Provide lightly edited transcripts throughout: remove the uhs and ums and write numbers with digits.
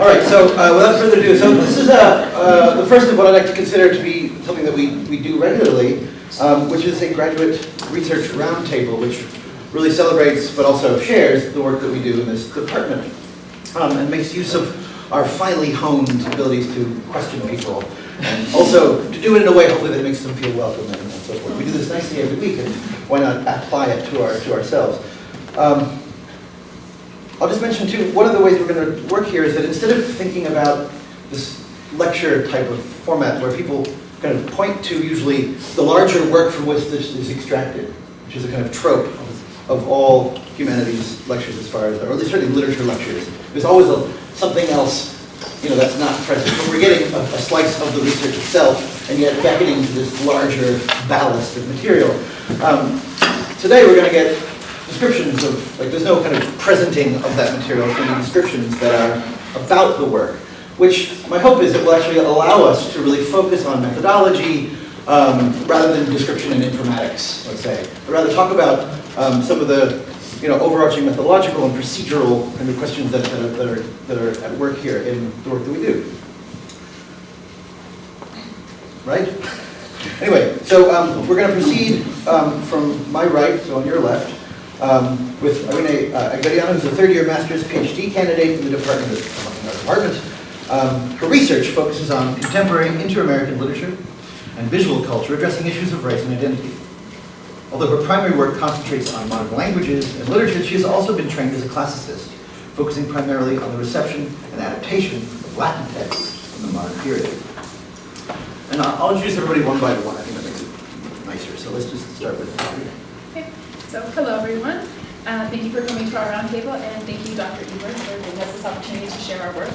All right, so without further ado, so this is the first of what I'd like to consider to be something that we do regularly, which is a graduate research roundtable, which really celebrates but also shares the work that we do in this department, and makes use of our finely honed abilities to question people, and also to do it in a way hopefully that makes them feel welcome and so forth. We do this nicely every week, and why not apply it to ourselves? I'll just mention too, one of the ways we're going to work here is that instead of thinking about this lecture type of format where people kind of point to usually the larger work from which this is extracted, which is a kind of trope of all humanities lectures as far as, or at least certainly literature lectures. There's always something else, that's not present. But we're getting a slice of the research itself, and yet beckoning to this larger ballast of material. Today we're going to get descriptions of, there's no kind of presenting of that material, it's going to be descriptions that are about the work, which my hope is it will actually allow us to really focus on methodology rather than description and informatics, let's say. But rather talk about some of the overarching methodological and procedural kind of questions that are at work here in the work that we do. Right? Anyway, so we're going to proceed from my right, so on your left, with Irene Agariano, who's a third-year master's PhD candidate in the department her research focuses on contemporary inter-American literature and visual culture addressing issues of race and identity. Although her primary work concentrates on modern languages and literature, she has also been trained as a classicist, focusing primarily on the reception and adaptation of Latin texts from the modern period. And I'll introduce everybody one by one. I think that makes it nicer. So let's just start with Irene. Okay. So hello, everyone. Thank you for coming to our roundtable, and thank you, Dr. Ebert, for giving us this opportunity to share our work.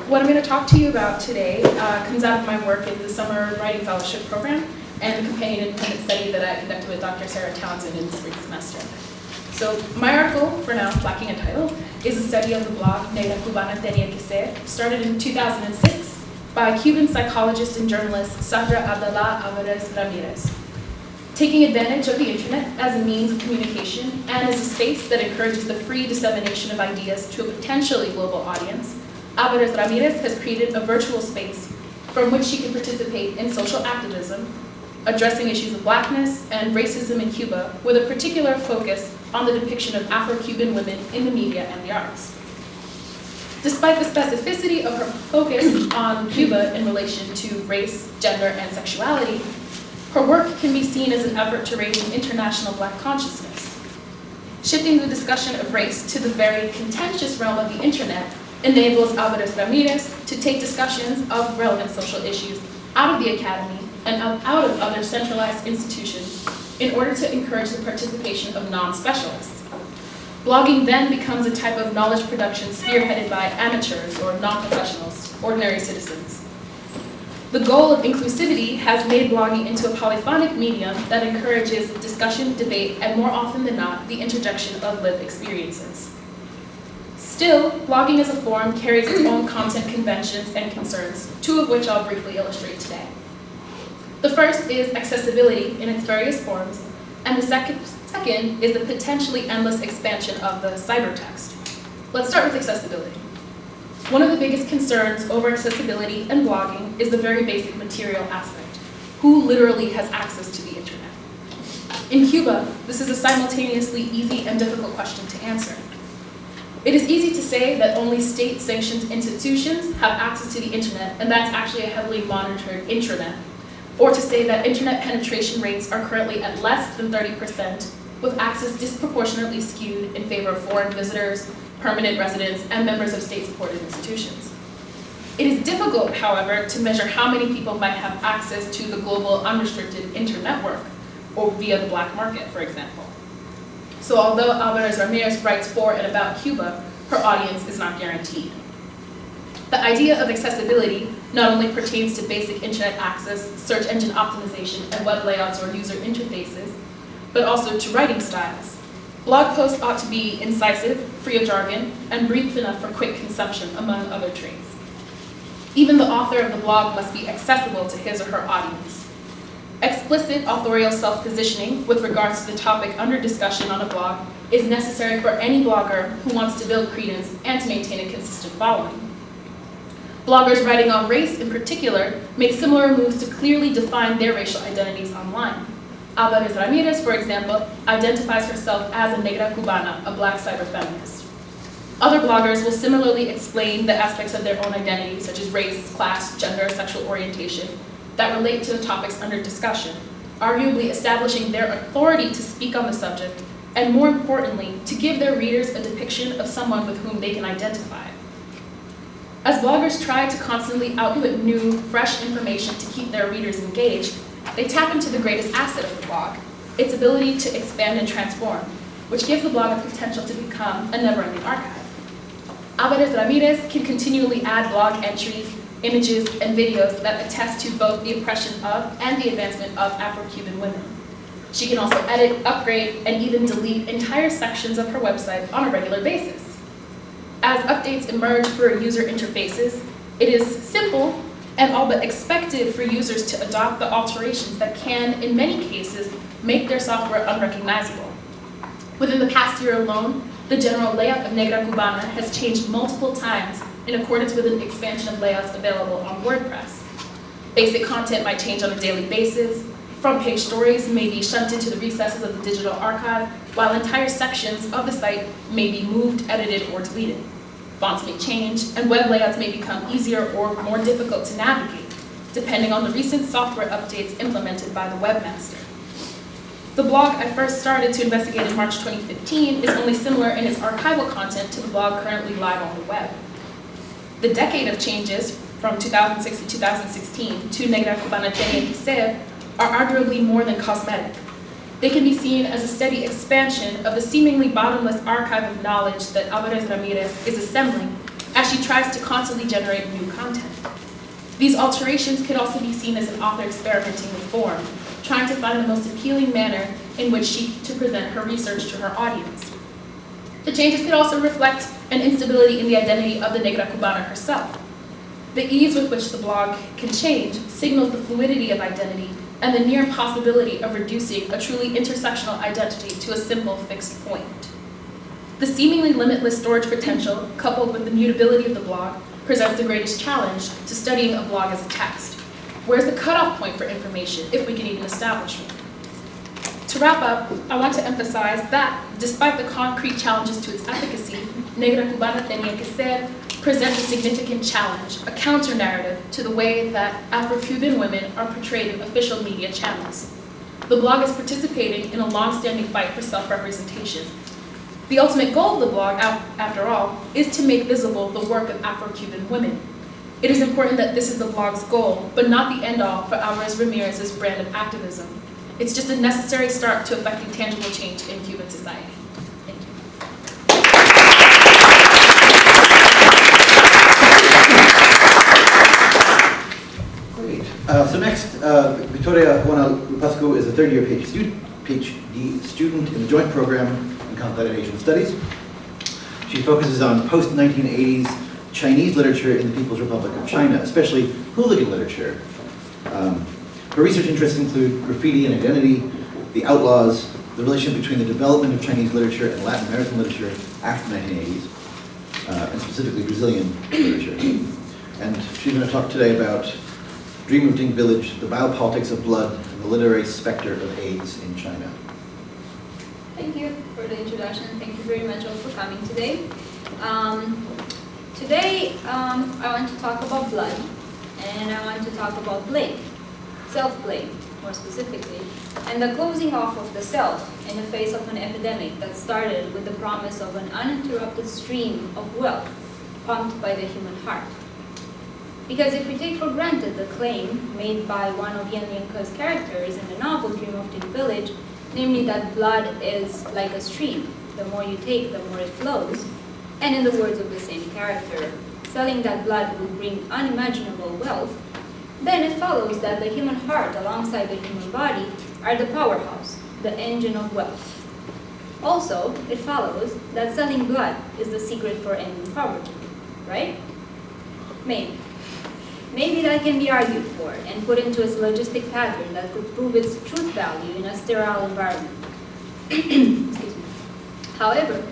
What I'm going to talk to you about today comes out of my work in the Summer Writing Fellowship Program and the companion independent study that I conducted with Dr. Sarah Townsend in the spring semester. So my article, for now lacking a title, is a study of the blog Negra Cubana Tenía Que Ser, started in 2006 by Cuban psychologist and journalist Sandra Abdallah Alvarez Ramirez. Taking advantage of the internet as a means of communication and as a space that encourages the free dissemination of ideas to a potentially global audience, Alvarez Ramirez has created a virtual space from which she can participate in social activism, addressing issues of blackness and racism in Cuba with a particular focus on the depiction of Afro-Cuban women in the media and the arts. Despite the specificity of her focus on Cuba in relation to race, gender, and sexuality, her work can be seen as an effort to raise an international Black consciousness. Shifting the discussion of race to the very contentious realm of the internet enables Alvarez Ramirez to take discussions of relevant social issues out of the academy and out of other centralized institutions in order to encourage the participation of non-specialists. Blogging then becomes a type of knowledge production spearheaded by amateurs or non-professionals, ordinary citizens. The goal of inclusivity has made blogging into a polyphonic medium that encourages discussion, debate, and more often than not, the interjection of lived experiences. Still, blogging as a form carries its own content conventions and concerns, two of which I'll briefly illustrate today. The first is accessibility in its various forms, and the second is the potentially endless expansion of the cybertext. Let's start with accessibility. One of the biggest concerns over accessibility and blogging is the very basic material aspect. Who literally has access to the internet? In Cuba, this is a simultaneously easy and difficult question to answer. It is easy to say that only state-sanctioned institutions have access to the internet, and that's actually a heavily monitored intranet. Or to say that internet penetration rates are currently at less than 30%, with access disproportionately skewed in favor of foreign visitors, permanent residents, and members of state-supported institutions. It is difficult, however, to measure how many people might have access to the global unrestricted internetwork, or via the black market, for example. So although Alvarez Ramirez writes for and about Cuba, her audience is not guaranteed. The idea of accessibility not only pertains to basic internet access, search engine optimization, and web layouts or user interfaces, but also to writing styles. Blog posts ought to be incisive, free of jargon, and brief enough for quick consumption, among other traits. Even the author of the blog must be accessible to his or her audience. Explicit authorial self-positioning with regards to the topic under discussion on a blog is necessary for any blogger who wants to build credence and to maintain a consistent following. Bloggers writing on race, in particular, make similar moves to clearly define their racial identities online. Alvarez Ramirez, for example, identifies herself as a negra cubana, a black cyberfeminist. Other bloggers will similarly explain the aspects of their own identity, such as race, class, gender, sexual orientation, that relate to the topics under discussion, arguably establishing their authority to speak on the subject, and more importantly, to give their readers a depiction of someone with whom they can identify. As bloggers try to constantly output new, fresh information to keep their readers engaged, they tap into the greatest asset of the blog, its ability to expand and transform, which gives the blog a potential to become a never-ending archive. Alvarez Ramirez can continually add blog entries, images, and videos that attest to both the oppression of and the advancement of Afro-Cuban women. She can also edit, upgrade, and even delete entire sections of her website on a regular basis. As updates emerge for user interfaces, it is simple and all but expected for users to adopt the alterations that can, in many cases, make their software unrecognizable. Within the past year alone, the general layout of Negra Cubana has changed multiple times in accordance with an expansion of layouts available on WordPress. Basic content might change on a daily basis. Front-page stories may be shunted to the recesses of the digital archive, while entire sections of the site may be moved, edited, or deleted. Fonts may change, and web layouts may become easier or more difficult to navigate, depending on the recent software updates implemented by the webmaster. The blog I first started to investigate in March 2015 is only similar in its archival content to the blog currently live on the web. The decade of changes, from 2006 to 2016, to Negra Cubana Tenía que Ser, are arguably more than cosmetic. They can be seen as a steady expansion of the seemingly bottomless archive of knowledge that Alvarez Ramirez is assembling as she tries to constantly generate new content. These alterations could also be seen as an author experimenting with form, trying to find the most appealing manner in which to present her research to her audience. The changes could also reflect an instability in the identity of the Negra Cubana herself. The ease with which the blog can change signals the fluidity of identity and the near impossibility of reducing a truly intersectional identity to a simple fixed point. The seemingly limitless storage potential, coupled with the mutability of the blog, presents the greatest challenge to studying a blog as a text. Where's the cutoff point for information, if we can even establish one? To wrap up, I want to emphasize that, despite the concrete challenges to its efficacy, Negra Cubana Tenía que Ser presents a significant challenge, a counter-narrative to the way that Afro-Cuban women are portrayed in official media channels. The blog is participating in a long-standing fight for self-representation. The ultimate goal of the blog, after all, is to make visible the work of Afro-Cuban women. It is important that this is the blog's goal, but not the end-all for Alvarez Ramirez's brand of activism. It's just a necessary start to effecting tangible change in Cuban society. Thank you. Great. So next, Victoria Juana Lupascu is a third-year PhD student in the joint program in Comparative Asian Studies. She focuses on post-1980s Chinese literature in the People's Republic of China, especially hooligan literature. Her research interests include graffiti and identity, the outlaws, the relationship between the development of Chinese literature and Latin American literature after the 1980s, and specifically Brazilian literature. And she's going to talk today about Dream of Ding Village, the biopolitics of blood, and the literary specter of AIDS in China. Thank you for the introduction. Thank you very much all for coming today. Today, I want to talk about blood, and I want to talk about blame, self-blame, more specifically, and the closing off of the self in the face of an epidemic that started with the promise of an uninterrupted stream of wealth pumped by the human heart. Because if we take for granted the claim made by one of Yen Lianke's characters in the novel Dream of Ding Village, namely that blood is like a stream, the more you take, the more it flows, and in the words of the same character, selling that blood will bring unimaginable wealth, then it follows that the human heart alongside the human body are the powerhouse, the engine of wealth. Also, it follows that selling blood is the secret for ending poverty, right? Maybe. Maybe that can be argued for and put into a syllogistic pattern that could prove its truth value in a sterile environment. Excuse me. However,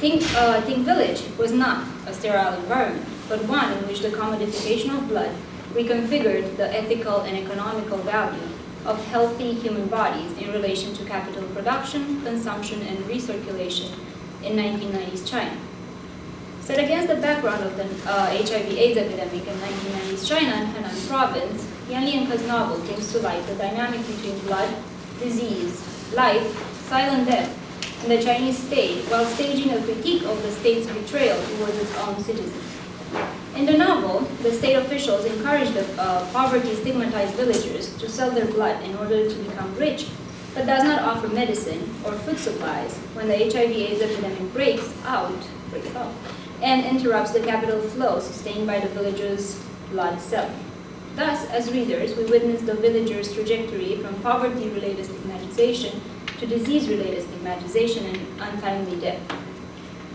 Ding Village was not a sterile environment. but one in which the commodification of blood reconfigured the ethical and economical value of healthy human bodies in relation to capital production, consumption, and recirculation in 1990s China. Set against the background of the HIV/AIDS epidemic in 1990s China and Henan province, Yan Lianke's novel brings to light the dynamic between blood, disease, life, silent death, and the Chinese state, while staging a critique of the state's betrayal towards its own citizens. In the novel, the state officials encourage the poverty-stigmatized villagers to sell their blood in order to become rich, but does not offer medicine or food supplies when the HIV/AIDS epidemic breaks out, and interrupts the capital flow sustained by the villagers' blood selling. Thus, as readers, we witness the villagers' trajectory from poverty-related stigmatization to disease-related stigmatization and untimely death.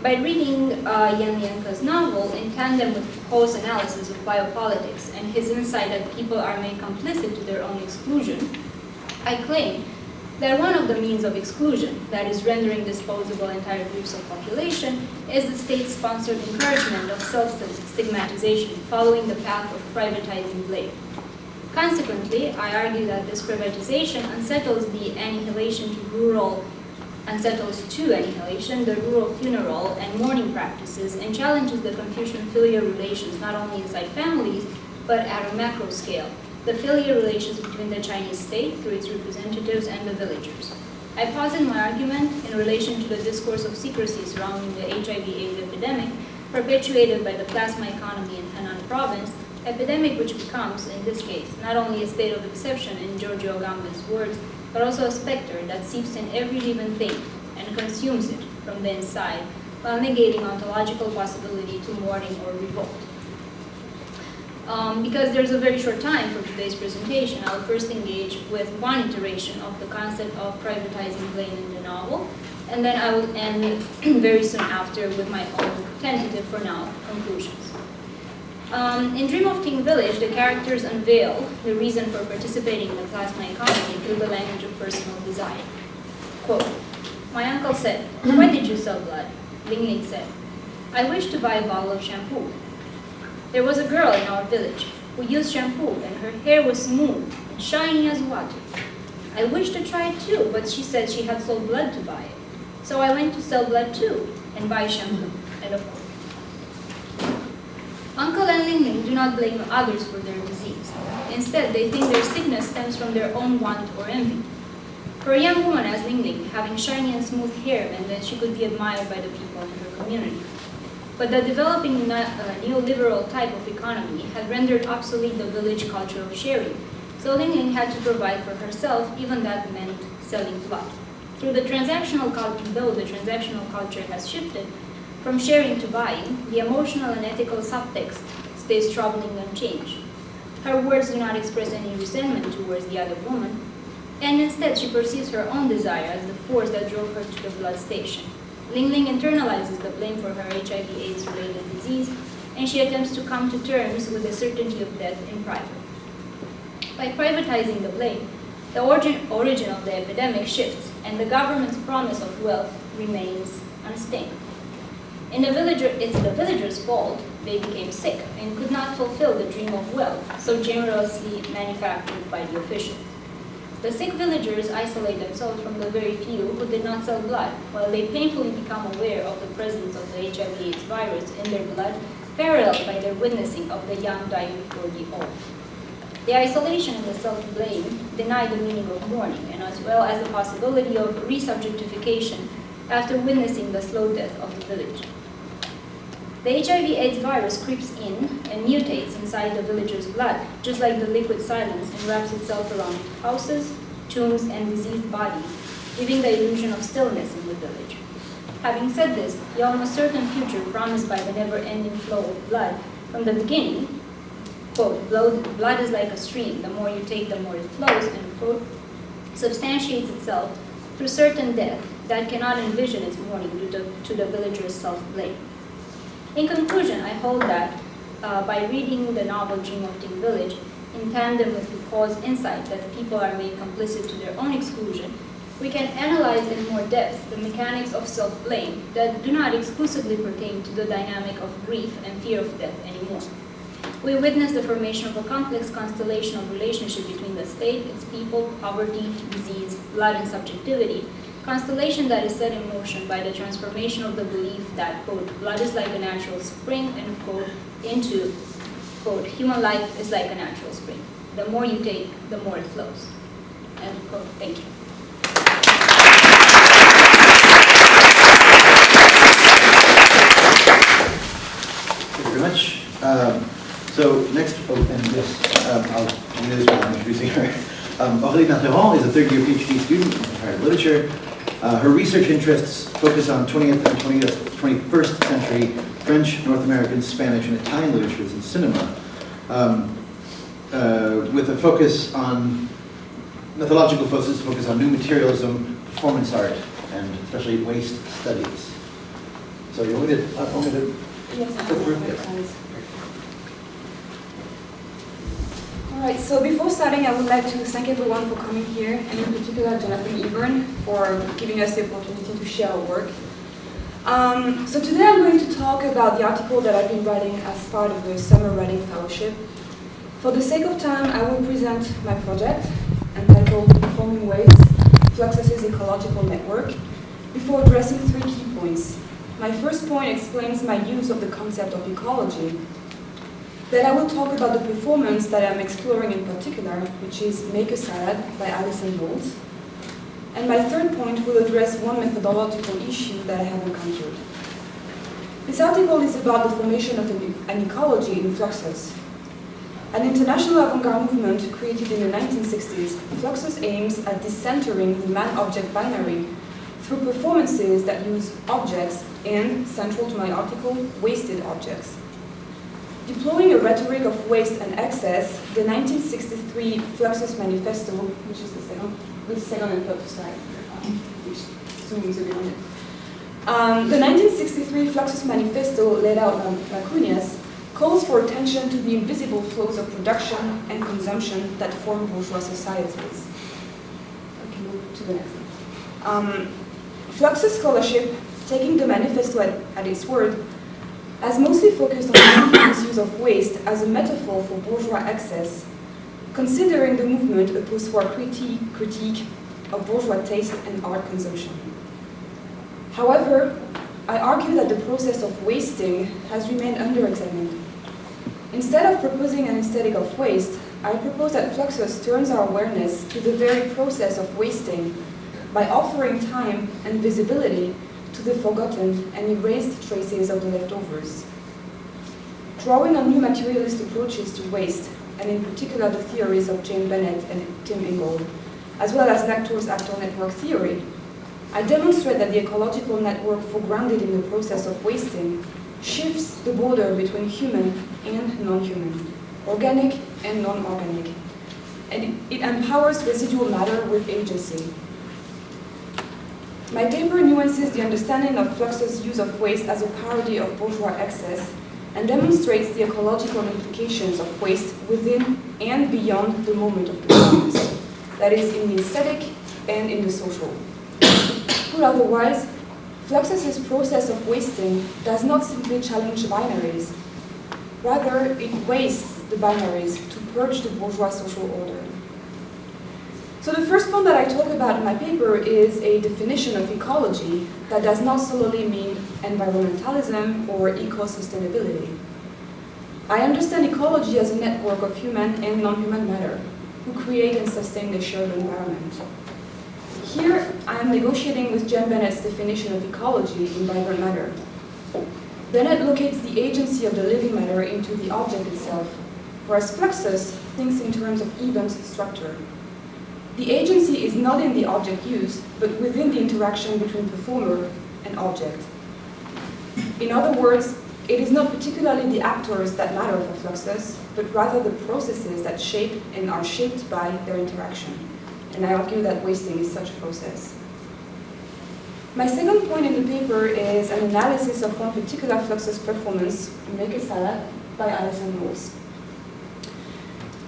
By reading Yan Lianke's novel in tandem with Foucault's analysis of biopolitics and his insight that people are made complicit to their own exclusion, I claim that one of the means of exclusion, that is rendering disposable entire groups of population, is the state-sponsored encouragement of self-stigmatization following the path of privatizing blame. Consequently, I argue that this privatization unsettles to annihilation the rural funeral and mourning practices and challenges the Confucian-filial relations not only inside families, but at a macro scale, the filial relations between the Chinese state through its representatives and the villagers. I posit my argument in relation to the discourse of secrecy surrounding the HIV/AIDS epidemic perpetuated by the plasma economy in Henan province, epidemic which becomes, in this case, not only a state of exception in Giorgio Agamben's words, but also a specter that seeps in every living thing and consumes it from the inside, while negating ontological possibility to mourning or revolt. Because there's a very short time for today's presentation, I'll first engage with one iteration of the concept of privatizing blame in the novel, and then I will end very soon after with my own tentative, for now, conclusions. In Dream of King Village, the characters unveil the reason for participating in the plasma economy through the language of personal desire. Quote, "My uncle said, 'Why did you sell blood?' Ling Ling said, 'I wish to buy a bottle of shampoo.' There was a girl in our village who used shampoo and her hair was smooth and shiny as water. I wished to try it too, but she said she had sold blood to buy it. So I went to sell blood too and buy shampoo." End of quote. Uncle and Ling Ling do not blame others for their disease. Instead, they think their sickness stems from their own want or envy. For a young woman as Ling Ling, having shiny and smooth hair meant that she could be admired by the people in her community. But the developing neoliberal type of economy had rendered obsolete the village culture of sharing, so Ling Ling had to provide for herself, even that meant selling blood. Though the transactional culture has shifted from sharing to buying, the emotional and ethical subtext stays troubling unchanged. Her words do not express any resentment towards the other woman, and instead she perceives her own desire as the force that drove her to the blood station. Ling Ling internalizes the blame for her HIV/AIDS related disease, and she attempts to come to terms with the certainty of death in private. By privatizing the blame, the origin of the epidemic shifts, and the government's promise of wealth remains unstained. It's the villagers' fault they became sick and could not fulfill the dream of wealth, so generously manufactured by the officials. The sick villagers isolate themselves from the very few who did not sell blood, while they painfully become aware of the presence of the HIV/AIDS virus in their blood, paralleled by their witnessing of the young dying before the old. The isolation and the self-blame deny the meaning of mourning, and as well as the possibility of resubjectification after witnessing the slow death of the village. The HIV/AIDS virus creeps in and mutates inside the villager's blood, just like the liquid silence enwraps itself around houses, tombs, and diseased bodies, giving the illusion of stillness in the village. Having said this, the almost certain future promised by the never-ending flow of blood from the beginning, quote, "Blood is like a stream, the more you take, the more it flows," end quote, substantiates itself through certain death that cannot envision its mourning due to the villager's self-blame. In conclusion, I hold that by reading the novel Dream of King Village, in tandem with Foucault's insight that people are made complicit to their own exclusion, We can analyze in more depth the mechanics of self-blame that do not exclusively pertain to the dynamic of grief and fear of death anymore. We witness the formation of a complex constellation of relationship between the state, its people, poverty, disease, blood, and subjectivity, constellation that is set in motion by the transformation of the belief that, quote, blood is like a natural spring, and quote, into, quote, human life is like a natural spring. The more you take, the more it flows. End quote. Thank you. Thank you very much. So next, and this, I'll do this while I'm introducing her. Aurélie Marteron is a third-year PhD student in comparative literature. Her research interests focus on 20th and 21st century French, North American, Spanish, and Italian literatures and cinema, with a focus on, methodological focus on new materialism, performance art, and especially waste studies. So you want me to Yes, go through? yes. All right, so before starting, I would like to thank everyone for coming here, and in particular Jonathan Eburn for giving us the opportunity to share our work. So today I'm going to talk about the article that I've been writing as part of the Summer Writing Fellowship. For the sake of time, I will present my project, entitled Performing Waste, Fluxus's Ecological Network, before addressing 3 key points. My first point explains my use of the concept of ecology. Then I will talk about the performance that I'm exploring in particular, which is Make a Salad by Alison Bowles. And my third point will address one methodological issue that I have encountered. This article is about the formation of an ecology in Fluxus. An international avant-garde movement created in the 1960s, Fluxus aims at decentering the man-object binary through performances that use objects and, central to my article, wasted objects. Deploying a rhetoric of waste and excess, the 1963 Fluxus Manifesto, which is the second and third slide, which zooms a bit on it. The 1963 Fluxus Manifesto, laid out by Cunhas, calls for attention to the invisible flows of production and consumption that form bourgeois societies. I can move to the next one. Fluxus scholarship, taking the manifesto at its word, has mostly focused on the misuse of waste as a metaphor for bourgeois excess, considering the movement a post-war critique of bourgeois taste and art consumption. However, I argue that the process of wasting has remained under-examined. Instead of proposing an aesthetic of waste, I propose that Fluxus turns our awareness to the very process of wasting by offering time and visibility to the forgotten and erased traces of the leftovers. Drawing on new materialist approaches to waste, and in particular the theories of Jane Bennett and Tim Ingold, as well as Lactose actor network theory, I demonstrate that the ecological network foregrounded in the process of wasting shifts the border between human and non-human, organic and non-organic, and it empowers residual matter with agency. My paper nuances the understanding of Fluxus' use of waste as a parody of bourgeois excess and demonstrates the ecological implications of waste within and beyond the moment of performance, that is, in the aesthetic and in the social. Put otherwise, Fluxus' process of wasting does not simply challenge binaries. Rather, it wastes the binaries to purge the bourgeois social order. So the first point that I talk about in my paper is a definition of ecology that does not solely mean environmentalism or eco-sustainability. I understand ecology as a network of human and non-human matter who create and sustain the shared environment. Here, I am negotiating with Jane Bennett's definition of ecology in vibrant matter. Bennett locates the agency of the living matter into the object itself, whereas Fluxus thinks in terms of event structure. The agency is not in the object used, but within the interaction between performer and object. In other words, it is not particularly the actors that matter for Fluxus, but rather the processes that shape and are shaped by their interaction. And I argue that wasting is such a process. My second point in the paper is an analysis of one particular Fluxus performance, Make a Salad, by Alison Bowles.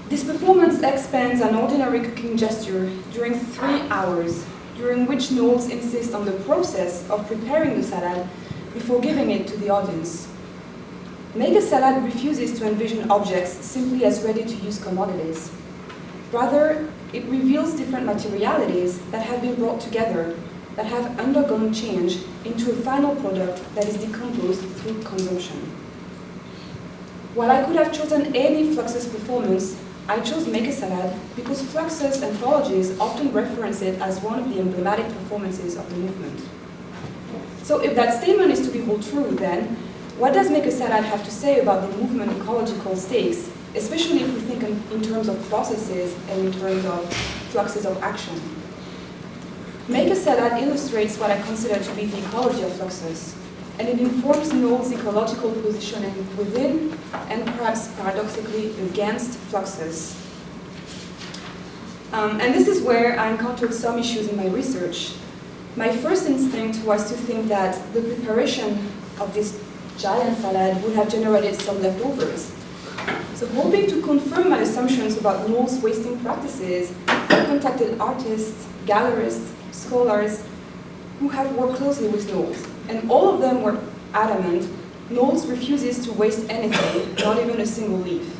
This performance expands an ordinary cooking gesture during 3 hours, during which Knowles insists on the process of preparing the salad before giving it to the audience. Make a Salad refuses to envision objects simply as ready-to-use commodities. Rather, it reveals different materialities that have been brought together, that have undergone change into a final product that is decomposed through consumption. While I could have chosen any Fluxus performance, I chose Make a Salad because Fluxus anthologies often reference it as one of the emblematic performances of the movement. So if that statement is to be hold true, then what does Make a Salad have to say about the movement ecological stakes, especially if we think in terms of processes and in terms of fluxes of action? Make a Salad illustrates what I consider to be the ecology of Fluxus, and it informs Knowles' ecological positioning within and perhaps paradoxically against Fluxus. And this is where I encountered some issues in my research. My first instinct was to think that the preparation of this giant salad would have generated some leftovers. So hoping to confirm my assumptions about Knowles' wasting practices, I contacted artists, gallerists, scholars who have worked closely with Knowles, and all of them were adamant Knowles refuses to waste anything, not even a single leaf.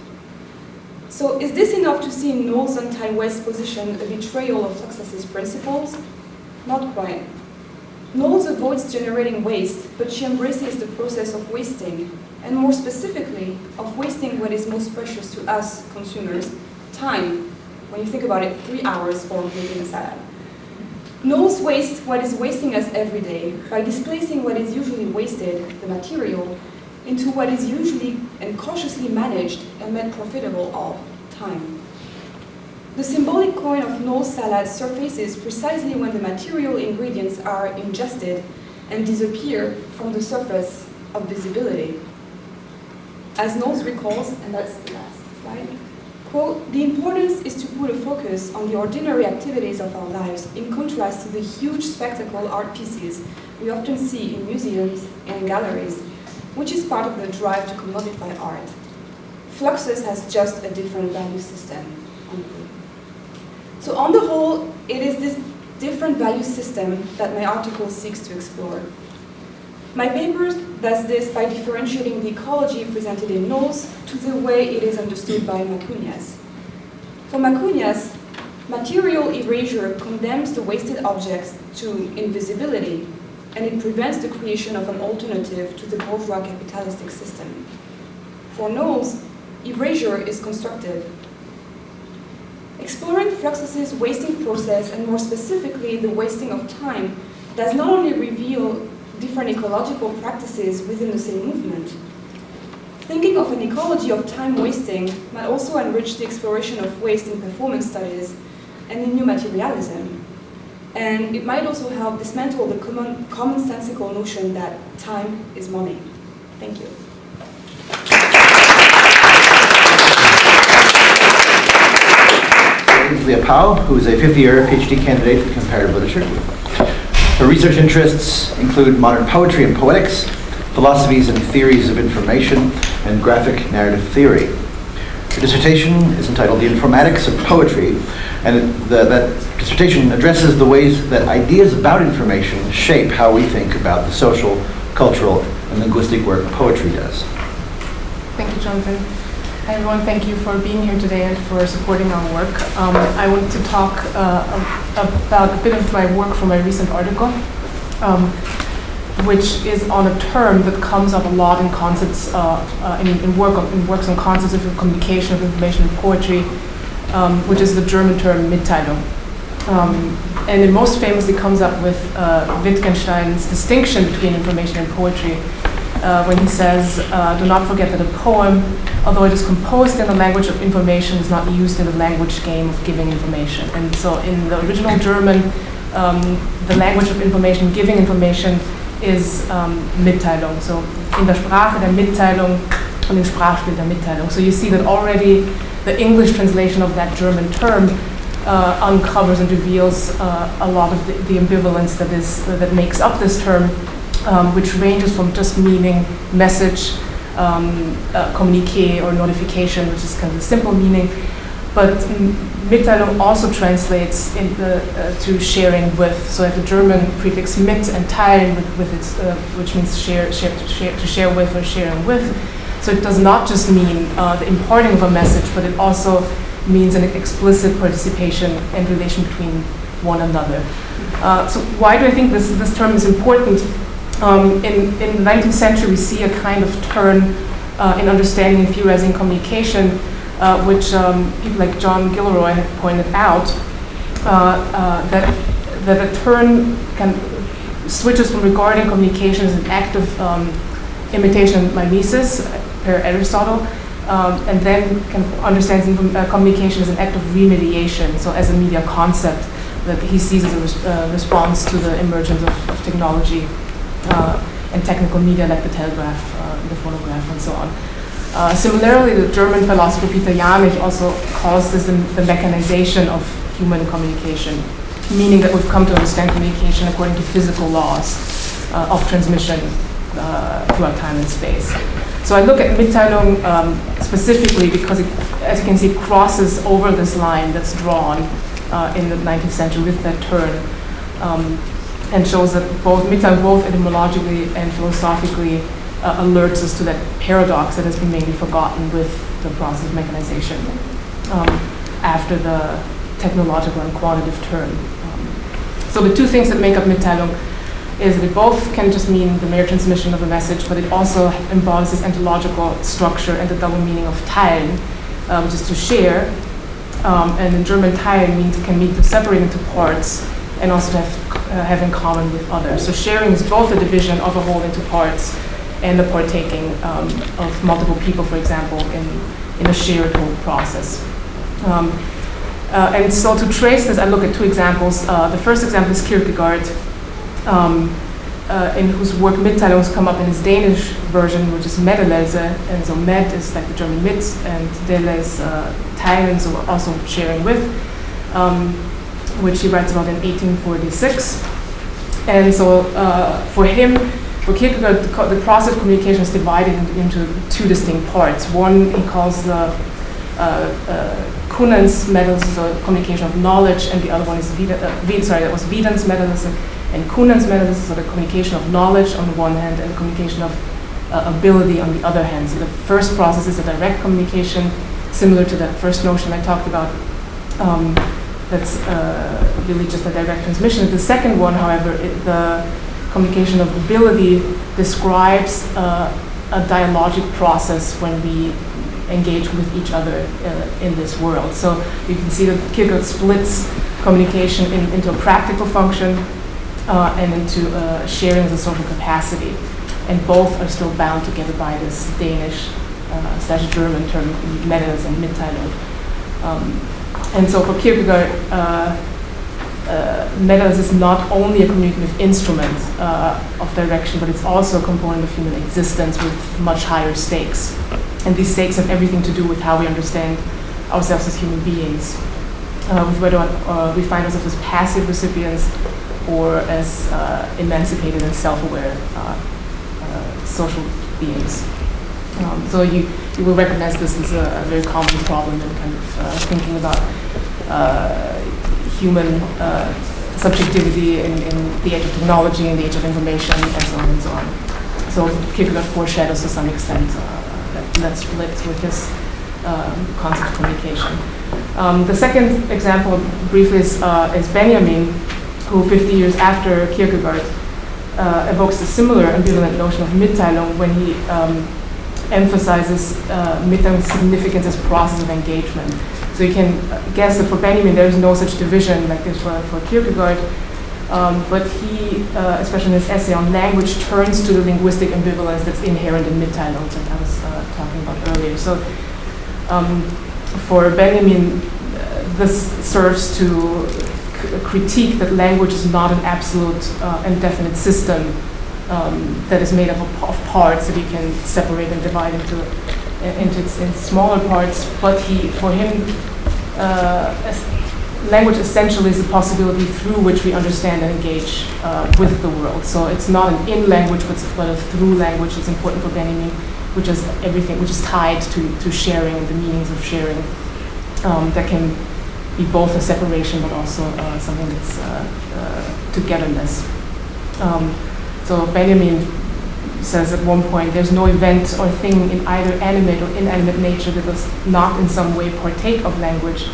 So is this enough to see in Knowles' anti-waste position a betrayal of Fluxus's principles? Not quite. Knowles avoids generating waste, but she embraces the process of wasting, and more specifically, of wasting what is most precious to us consumers, time. When you think about it, 3 hours for making a salad. Knowles wastes what is wasting us every day by displacing what is usually wasted, the material, into what is usually and cautiously managed and made profitable of time. The symbolic coin of Knowles' salad surfaces precisely when the material ingredients are ingested and disappear from the surface of visibility. As Knowles recalls, and that's the last slide, quote, "The importance is to put a focus on the ordinary activities of our lives in contrast to the huge spectacle art pieces we often see in museums and galleries, which is part of the drive to commodify art. Fluxus has just a different value system." Unquote. So on the whole, it is this different value system that my article seeks to explore. My paper does this by differentiating the ecology presented in Knowles to the way it is understood by Macuñas. For Macuñas, material erasure condemns the wasted objects to invisibility, and it prevents the creation of an alternative to the bourgeois capitalistic system. For Knowles, erasure is constructive. Exploring Fluxus's wasting process, and more specifically the wasting of time, does not only reveal different ecological practices within the same movement. Thinking of an ecology of time wasting might also enrich the exploration of waste in performance studies and in new materialism. And it might also help dismantle the commonsensical notion that time is money. Thank you. Leah Powell, who is a fifth-year PhD candidate in comparative literature. Her research interests include modern poetry and poetics, philosophies and theories of information, and graphic narrative theory. Her dissertation is entitled The Informatics of Poetry, and that dissertation addresses the ways that ideas about information shape how we think about the social, cultural, and linguistic work poetry does. Thank you, Jonathan. Hi everyone, thank you for being here today and for supporting our work. I want to talk about a bit of my work from my recent article, which is on a term that comes up a lot in concepts, in works on concepts of communication, of information and poetry, which is the German term Mitteilung. And it most famously comes up with Wittgenstein's distinction between information and poetry, when he says, do not forget that a poem, although it is composed in the language of information, is not used in the language game of giving information. And so in the original German, the language of information, giving information, is Mitteilung. So in der Sprache der Mitteilung und im Sprachspiel der Mitteilung. So you see that already the English translation of that German term uncovers and reveals a lot of the ambivalence that makes up this term, which ranges from just meaning message, communique or notification, which is kind of the simple meaning, But Mitteilung also translates to sharing with. So I have the German prefix mit and teilen with its, which means to share with or sharing with. So it does not just mean the imparting of a message, but it also means an explicit participation and relation between one another. So why do I think this term is important? In the 19th century, we see a kind of turn in understanding and theorizing communication, which people like John Gilroy have pointed out, that a turn switches from regarding communication as an act of imitation and mimesis, per Aristotle, and then understands communication as an act of remediation, so as a media concept that he sees as a response to the emergence of technology and technical media like the telegraph, the phonograph, and so on. Similarly, the German philosopher Peter Janich also calls this the mechanization of human communication, meaning that we've come to understand communication according to physical laws of transmission throughout time and space. So I look at Mitteilung specifically because it, as you can see, crosses over this line that's drawn in the 19th century with that turn, and shows that Mitteilung, both etymologically and philosophically, alerts us to that paradox that has been mainly forgotten with the process of mechanization after the technological and quantitative turn. So the two things that make up Mitteilung is that it both can just mean the mere transmission of a message, but it also embodies this ontological structure and the double meaning of teilen, which is to share. And in German, teilen can mean to separate into parts and also to have in common with others. So sharing is both a division of a whole into parts and the partaking of multiple people, for example, in a shared whole process. And so to trace this, I look at two examples. The first example is Kierkegaard, in whose work Mitteilung has come up in his Danish version, which is Meddelelse, and so med is like the German mit, and dele is teilen, so also sharing with, which he writes about in 1846. And so for Kierkegaard, the process of communication is divided into two distinct parts. One he calls the Kunnensmeddelse, so communication of knowledge, and the other one is Widensmeddelse and Kunnensmeddelse, so the communication of knowledge on the one hand and the communication of ability on the other hand. So the first process is a direct communication, similar to that first notion I talked about. That's really just a direct transmission. The second one, however, the communication of ability describes a dialogic process when we engage with each other in this world. So you can see that Kierkegaard splits communication into a practical function and into sharing as a social capacity. And both are still bound together by this Danish / German term, Meddelelse and Mitteilung. And so for Kierkegaard, Meddelelse is not only a communicative instrument of direction, but it's also a component of human existence with much higher stakes. And these stakes have everything to do with how we understand ourselves as human beings, with whether we find ourselves as passive recipients or as emancipated and self-aware social beings. So you will recognize this as a very common problem in kind of thinking about human subjectivity in the age of technology, in the age of information, and so on and so on. So Kierkegaard foreshadows to some extent that split with this concept of communication. The second example, briefly, is Benjamin, who 50 years after Kierkegaard evokes a similar ambivalent notion of Mitteilung when he emphasizes Mitteilung's significance as process of engagement. So you can guess that for Benjamin there is no such division like this for Kierkegaard, but he, especially in his essay on language, turns to the linguistic ambivalence that's inherent in Mitteilung that I was talking about earlier. So for Benjamin, this serves to critique that language is not an absolute and definite system that is made up of parts that you can separate and divide into smaller parts. But for him, language essentially is a possibility through which we understand and engage with the world. So it's not an in language, but a through language that's important for Benjamin, which is everything, which is tied to sharing and the meanings of sharing. that can be both a separation but also something that's togetherness. So Benjamin says at one point, there's no event or thing in either animate or inanimate nature that does not in some way partake of language,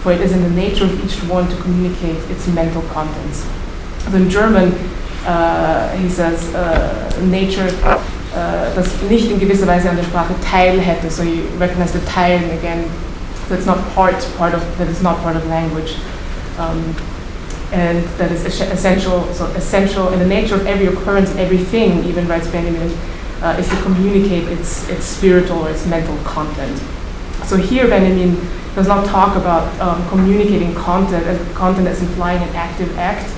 for it is in the nature of each one to communicate its mental contents. So in German, he says, nature das nicht in gewisser Weise an der Sprache Teil hätte, so you recognize the teilen again, so it's not that is not part of language. And that is essential in the nature of every occurrence, everything, even writes Benjamin, is to communicate its spiritual or its mental content. So here Benjamin does not talk about communicating content as implying an active act,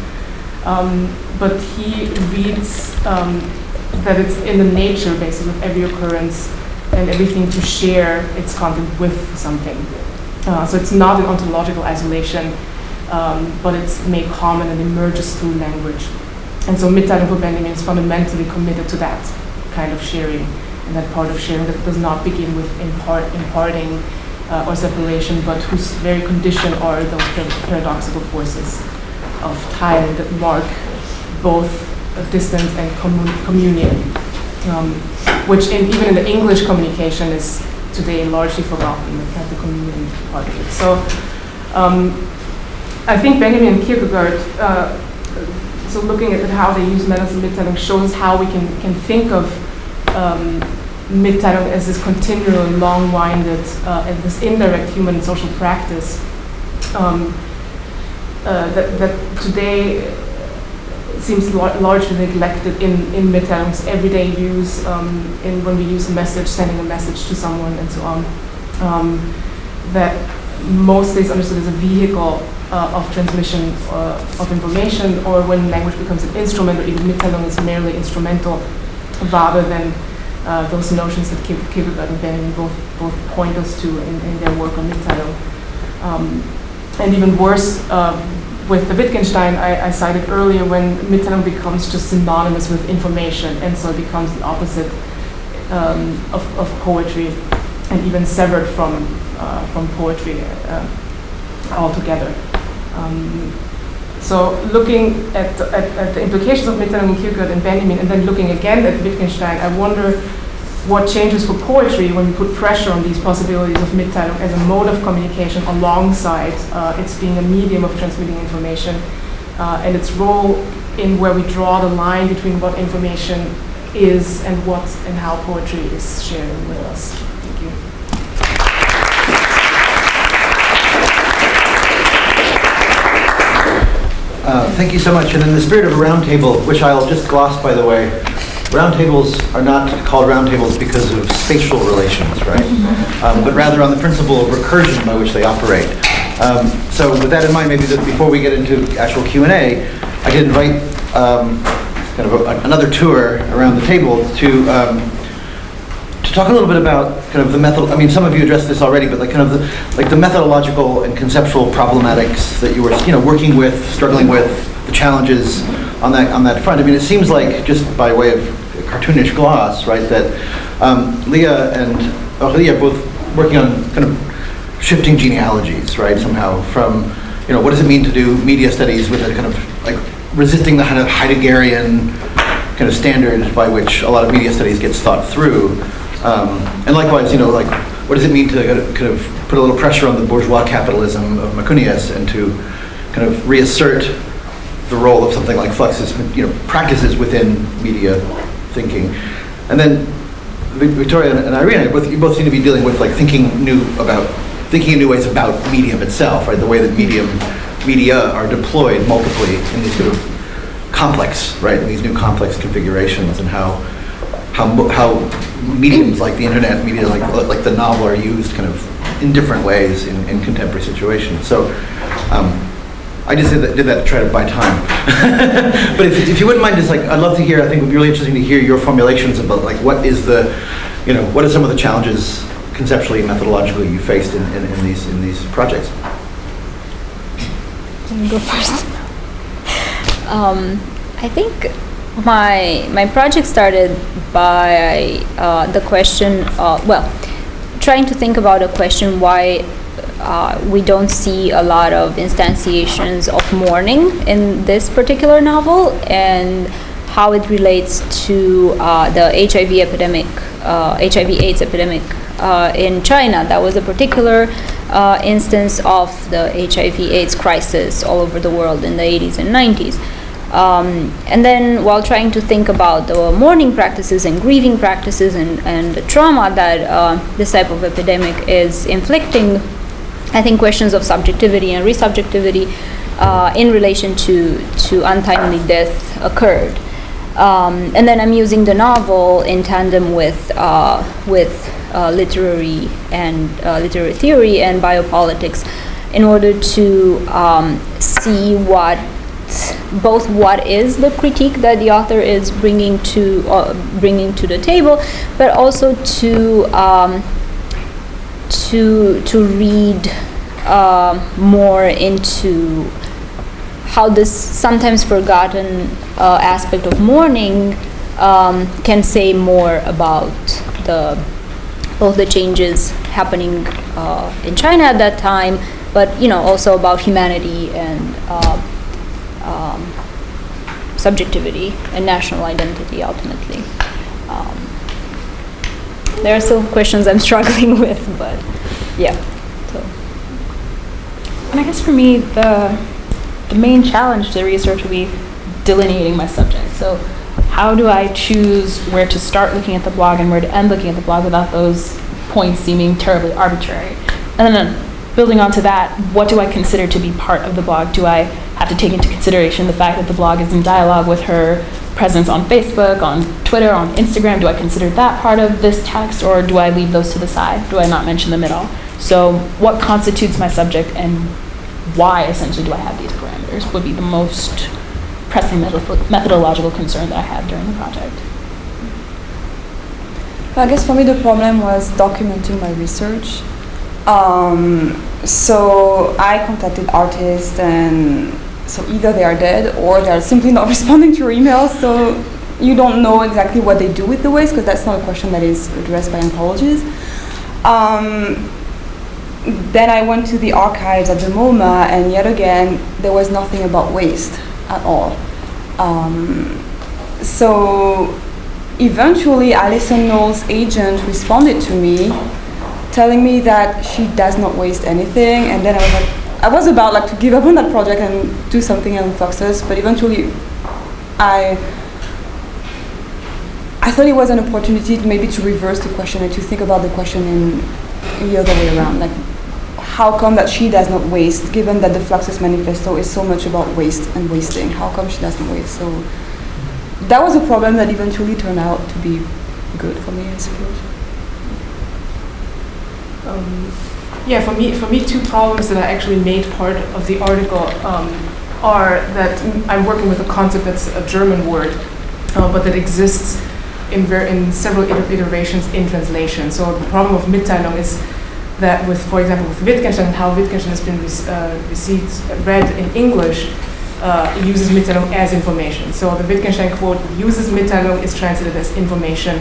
but he reads that it's in the nature, basically, of every occurrence and everything to share its content with something. So it's not an ontological isolation, but it's made common and emerges through language. And so Mitteilung for Benjamin is fundamentally committed to that kind of sharing, and that part of sharing that does not begin with imparting or separation, but whose very condition are those paradoxical forces of time that mark both distance and communion, which even in the English communication is today largely forgotten, the communion part of it. So I think Benjamin and Kierkegaard, so looking at how they use Menace and Mitteilung shows how we can think of Mitteilung as this continual, long-winded, and this indirect human and social practice that today seems largely neglected in Mitteilung's everyday use, when we use a message, sending a message to someone and so on, that mostly is understood as a vehicle of transmission of information, or when language becomes an instrument, or even Mitteilung is merely instrumental, rather than those notions that Kierkegaard and Benjamin both point us to in their work on Mitteilung. And even worse, with the Wittgenstein I cited earlier, when Mitteilung becomes just synonymous with information, and so it becomes the opposite of poetry, and even severed from poetry altogether. So looking at the implications of Mitteilung and Kierkegaard and Benjamin, and then looking again at Wittgenstein, I wonder what changes for poetry when we put pressure on these possibilities of Mitteilung as a mode of communication alongside its being a medium of transmitting information, and its role in where we draw the line between what information is and how poetry is sharing with us. Thank you. Thank you so much. And in the spirit of a roundtable, which I'll just gloss, by the way, roundtables are not called roundtables because of spatial relations, right? But rather on the principle of recursion by which they operate. So with that in mind, maybe before we get into actual Q&A, I could invite kind of another tour around the table to talk a little bit about kind of the method. I mean, some of you addressed this already, but like kind of the methodological and conceptual problematics that you were working with, struggling with, the challenges on that front. I mean, it seems like, just by way of cartoonish gloss, right, that Leah and Aurélie are both working on kind of shifting genealogies, right, somehow from, what does it mean to do media studies with a kind of like resisting the kind of Heideggerian kind of standard by which a lot of media studies gets thought through. And likewise, like, what does it mean to kind of put a little pressure on the bourgeois capitalism of Makunias and to kind of reassert the role of something like Fluxus, practices within media thinking. And then Victoria and Irene, you both seem to be dealing with like thinking in new ways about medium itself, right? The way that media are deployed multiply in these sort of complex, right? In these new complex configurations, and how mediums like the internet, media like the novel are used kind of in different ways in contemporary situations. So I just did that to try to buy time. But if you wouldn't mind, just I'd love to hear, I think it would be really interesting to hear your formulations about what are some of the challenges conceptually and methodologically you faced in these projects? Can you go first? I think my project started by the question, trying to think about a question: why we don't see a lot of instantiations of mourning in this particular novel, and how it relates to the HIV epidemic, HIV/AIDS epidemic in China. That was a particular instance of the HIV/AIDS crisis all over the world in the 80s and 90s. And then while trying to think about the mourning practices and grieving practices and the trauma that this type of epidemic is inflicting, I think questions of subjectivity and resubjectivity in relation to untimely death occurred. And then I'm using the novel in tandem with literary theory and biopolitics in order to see what is the critique that the author is bringing to the table, but also to read more into how this sometimes forgotten aspect of mourning can say more about both the changes happening in China at that time, but also about humanity and subjectivity and national identity ultimately. There are still questions I'm struggling with, but yeah. So. And I guess for me, the main challenge to the research would be delineating my subject. So how do I choose where to start looking at the blog and where to end looking at the blog without those points seeming terribly arbitrary? And then building onto that, what do I consider to be part of the blog? Do I have to take into consideration the fact that the blog is in dialogue with her presence on Facebook, on Twitter, on Instagram? Do I consider that part of this text, or do I leave those to the side? Do I not mention them at all? So what constitutes my subject, and why essentially do I have these parameters would be the most pressing methodological concern that I had during the project. I guess for me the problem was documenting my research. So I contacted artists, and so either they are dead or they are simply not responding to your emails, so you don't know exactly what they do with the waste, because that's not a question that is addressed by anthologies. Then I went to the archives at the MoMA, and yet again there was nothing about waste at all. So eventually Alison Knowles' agent responded to me telling me that she does not waste anything, and then I was about to give up on that project and do something on Fluxus, but eventually I thought it was an opportunity maybe to reverse the question and to think about the question in the other way around, like how come that she does not waste, given that the Fluxus manifesto is so much about waste and wasting? How come she doesn't waste? So that was a problem that eventually turned out to be good for me, I suppose. For me, two problems that I actually made part of the article are that I'm working with a concept that's a German word, but that exists in several iterations in translation. So the problem of Mitteilung is that for example, with Wittgenstein and how Wittgenstein has been read in English, it uses Mitteilung as information. So the Wittgenstein quote uses Mitteilung, is translated as information,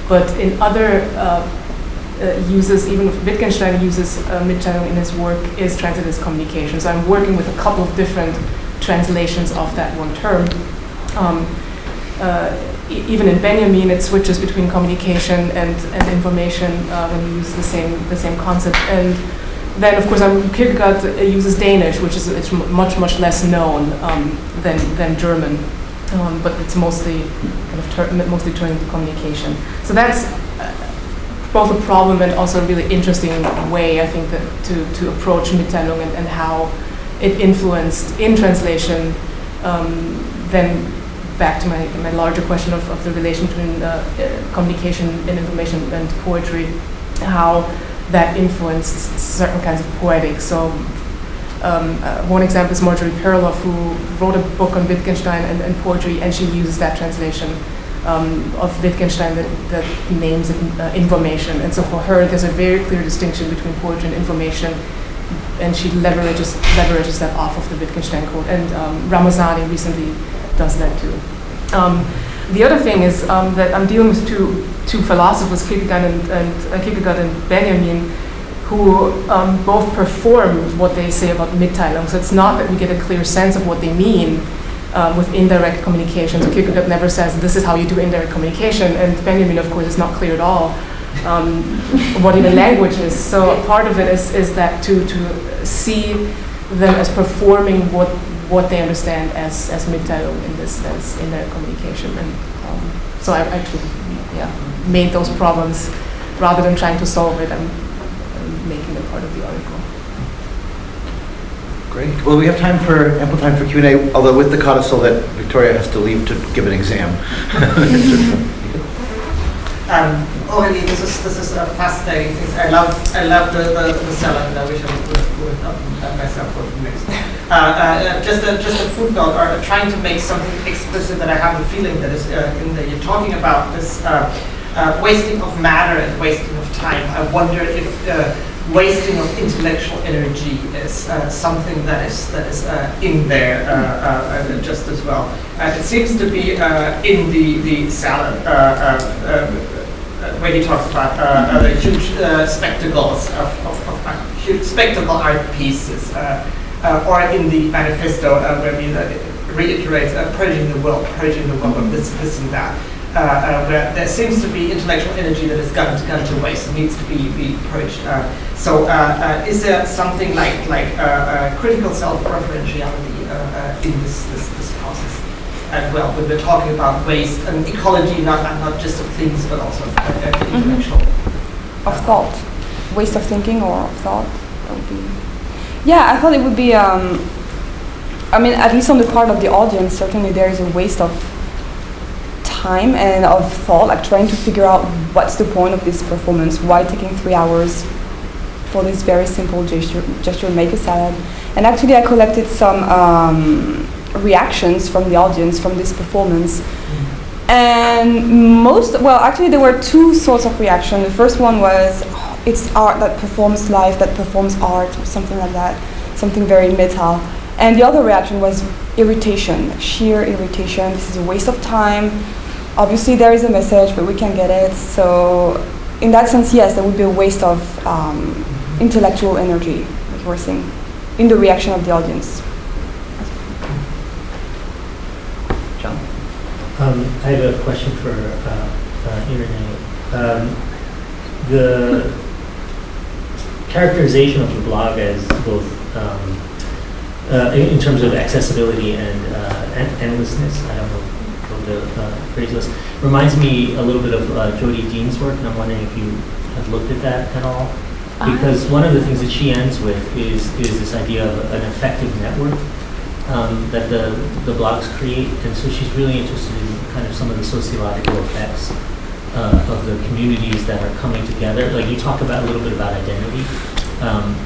but in other even Wittgenstein uses Mitteilung in his work, is translated as communication. So I'm working with a couple of different translations of that one term. Even in Benjamin, it switches between communication and information when you use the same concept. And then, of course, Kierkegaard uses Danish, which is much less known than German, but it's mostly mostly turned into communication. So that's both a problem and also a really interesting way, I think, to approach Mitteilung and how it influenced in translation. Then back to my larger question of the relation between communication and information and poetry, how that influenced certain kinds of poetics. So one example is Marjorie Perloff, who wrote a book on Wittgenstein and poetry, and she uses that translation of Wittgenstein that names it information. And so for her, there's a very clear distinction between poetry and information, and she leverages that off of the Wittgenstein quote. And Ramazani recently does that too. The other thing is that I'm dealing with two philosophers, Kierkegaard and Benjamin, who both perform what they say about Mitteilung. So it's not that we get a clear sense of what they mean with indirect communication. So Kierkegaard never says, this is how you do indirect communication, and Benjamin, of course, is not clear at all what even language is. So part of it is that to see them as performing what they understand as Mitteilung in this as indirect communication. And so I actually made those problems rather than trying to solve it. I'm making it part of the article. Great. Well, we have ample time for Q&A, although with the codicil that Victoria has to leave to give an exam. Already, this is fascinating. I love the salad. I wish I would have myself for next. Just a footnote, or trying to make something explicit that I have a feeling that is in there. You're talking about this wasting of matter and wasting of time. I wonder if wasting of intellectual energy is something that is in there just as well. It seems to be in the salad where he talks about the huge spectacles of huge spectacle art pieces, or in the manifesto where he reiterates purging the world of this and that. Where there seems to be intellectual energy that has gone to waste and needs to be purged. So is there something like critical self-referentiality in this process as well, when we're talking about waste and ecology, not just of things, but also of intellectual? Of thought. Waste of thinking or of thought? That would be... Yeah, I thought it would be, I mean, at least on the part of the audience, certainly there is a waste of time and of thought, like trying to figure out what's the point of this performance, why taking 3 hours for this very simple gesture, make a salad. And actually I collected some reactions from the audience from this performance. And actually there were two sorts of reaction. The first one was, it's art that performs life, that performs art, or something like that, something very meta. And the other reaction was irritation, sheer irritation. This is a waste of time. Obviously there is a message, but we can get it. So in that sense, yes, there would be a waste of intellectual energy, like you were saying, in the reaction of the audience. John? I have a question for Irene. The characterization of the blog as both in terms of accessibility and endlessness, I don't know what the phrase was, reminds me a little bit of Jodie Dean's work, and I'm wondering if you have looked at that at all. Because one of the things that she ends with is this idea of an effective network that the blogs create, and so she's really interested in kind of some of the sociological effects of the communities that are coming together. Like you talk about a little bit about identity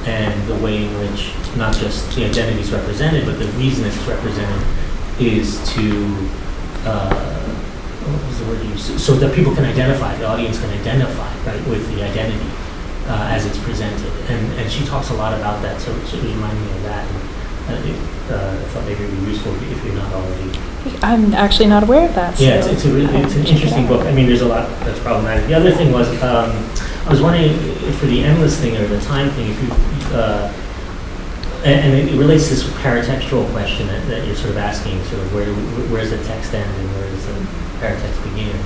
and the way in which not just the identity is represented, but the reason it's represented is to, what was the word used? So that people can identify, the audience can identify, right, with the identity as it's presented. And she talks a lot about that, so it reminded me of that. I thought maybe it would be useful if you're not already. I'm actually not aware of that. Yeah, it's an interesting book. I mean, there's a lot that's problematic. The other thing was, I was wondering if for the endless thing or the time thing, if you, and it relates to this paratextual question that you're sort of asking, sort of where does the text end and where does the paratext begin?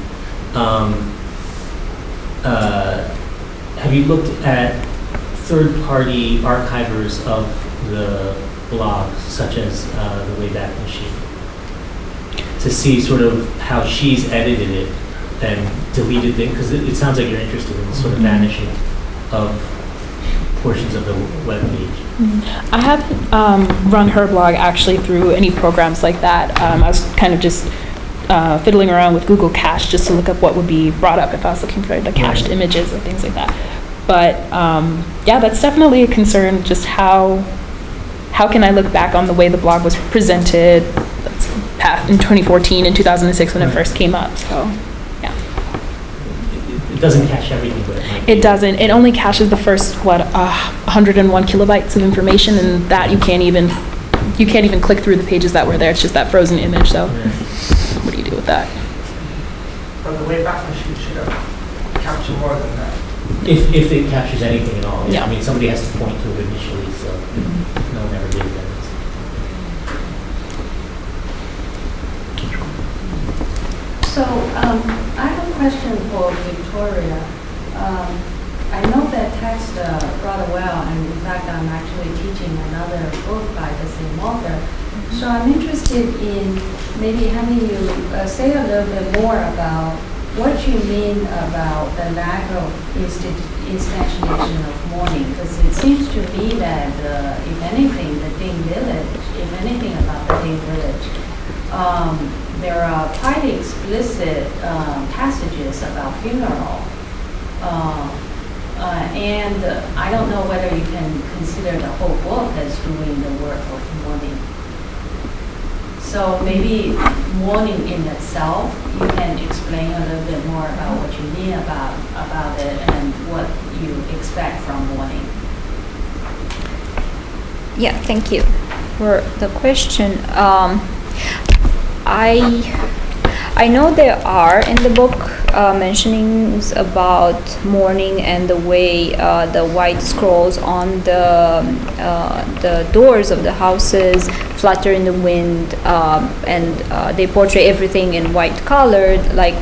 Have you looked at third-party archivers of the blogs, such as the Wayback Machine, to see sort of how she's edited it and deleted things? Because it sounds like you're interested in the sort of vanishing of portions of the web page. I haven't run her blog actually through any programs like that. I was kind of just fiddling around with Google Cache just to look up what would be brought up if I was looking for the cached images and things like that. But yeah, that's definitely a concern, just how can I look back on the way the blog was presented in 2014 and 2006 when it first came up. So yeah. It doesn't cache everything, but it might. It doesn't. It only caches the first 101 kilobytes of information, and that you can't even click through the pages that were there. It's just that frozen image. So what do you do with that? But the Wayback Machine should have captured more than that. If it captures anything at all. Yeah. I mean, somebody has to point to it initially, so no one ever did that. So I have a question for Victoria. I know that text rather well, and in fact, I'm actually teaching another book by the same author. So I'm interested in maybe having you say a little bit more about what you mean about the lack of instantiation of mourning, because it seems to me that, if anything, the Ding Village, if anything about the Ding Village, there are quite explicit passages about funeral. And I don't know whether you can consider the whole book as doing the work of mourning. So maybe mourning in itself, you can explain a little bit more about what you mean about it and what you expect from mourning. Yeah, thank you for the question. I know there are in the book mentionings about mourning and the way the white scrolls on the doors of the houses flutter in the wind, and they portray everything in white colored, like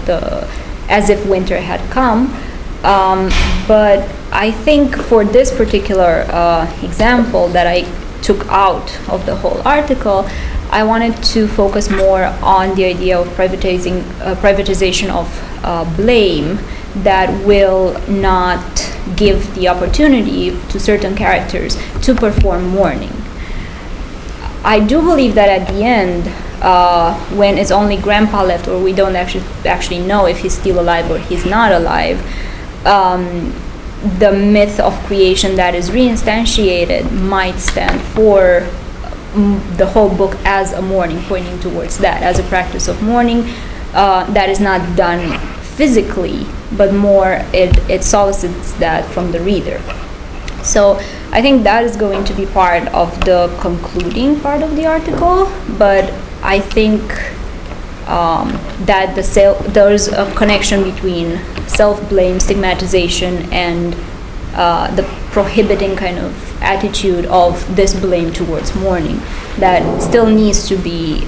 as if winter had come. But I think for this particular example that I took out of the whole article, I wanted to focus more on the idea of privatization of blame that will not give the opportunity to certain characters to perform mourning. I do believe that at the end, when it's only Grandpa left, or we don't actually know if he's still alive or he's not alive, the myth of creation that is reinstantiated might stand for the whole book as a mourning, pointing towards that, as a practice of mourning that is not done physically, but more it solicits that from the reader. So I think that is going to be part of the concluding part of the article, but I think that there's a connection between self-blame, stigmatization, and the prohibiting kind of attitude of this blame towards mourning that still needs to be